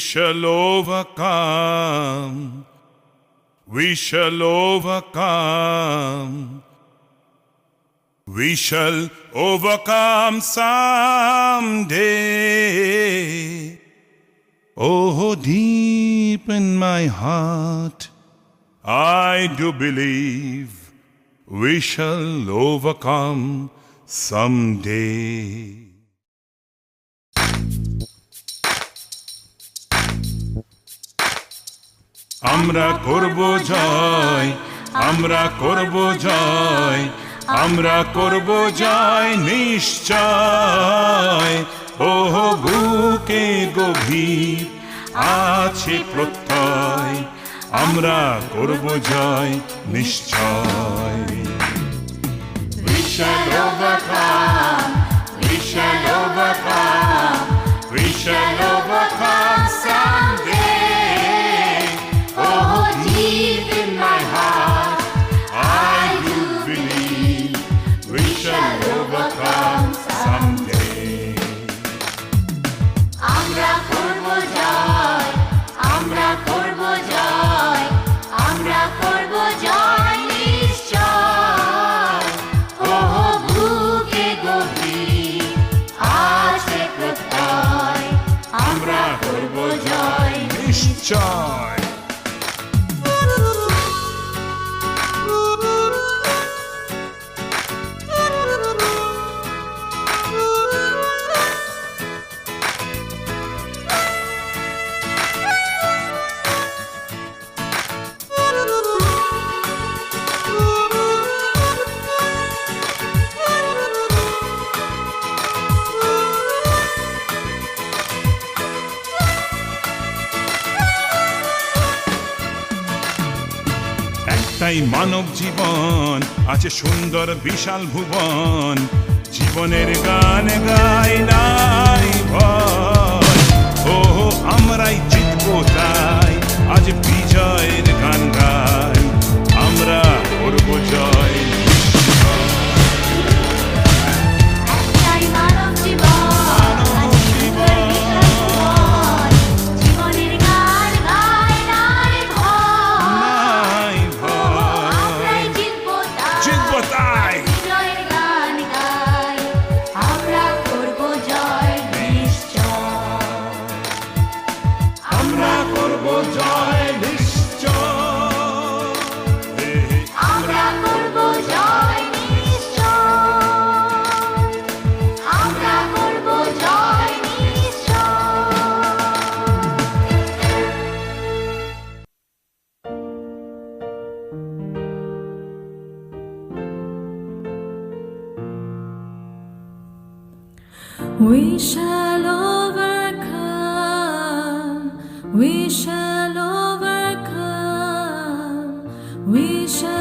shall overcome. We shall overcome. We shall overcome someday. Oh, deep in my heart, I do believe we shall overcome someday. আমরা করব জয়, আমরা করব জয়, আমরা করব জয় নিশ্চয়। ওহ বুকে গভীর আছে প্রত্যয়, আমরা করব জয় নিশ্চয়। We shall overcome, we shall overcome, we shall overcome someday. Oh, deep in my heart, I do believe we shall overcome someday. আমরা করব জয়, আমরা করব জয়, আমরা করব জয় নিশ্চয়। ওহ বুকে গভীর আছে প্রত্যয়, আমরা করব জয় নিশ্চয়। তাই মানব জীবন আছে সুন্দর বিশাল ভুবন, জীবনের গান গাই নাই ভয়। ও আমরাই জিতবো তাই আজ বিজয়ের গান গাই, আমরা করব জয়। একটাই মানব জীবন, জীবনের গান গাই নাই ভয়। আমরাই জিতবো তাই বিজয়ের গান গাই, আমরা করব জয় নিশ্চয়। আমরা করব জয় নিশ্চয়, আমরা করব জয় নিশ্চয়, আমরা করব জয় নিশ্চয়। We shall overcome, we shall overcome, we shall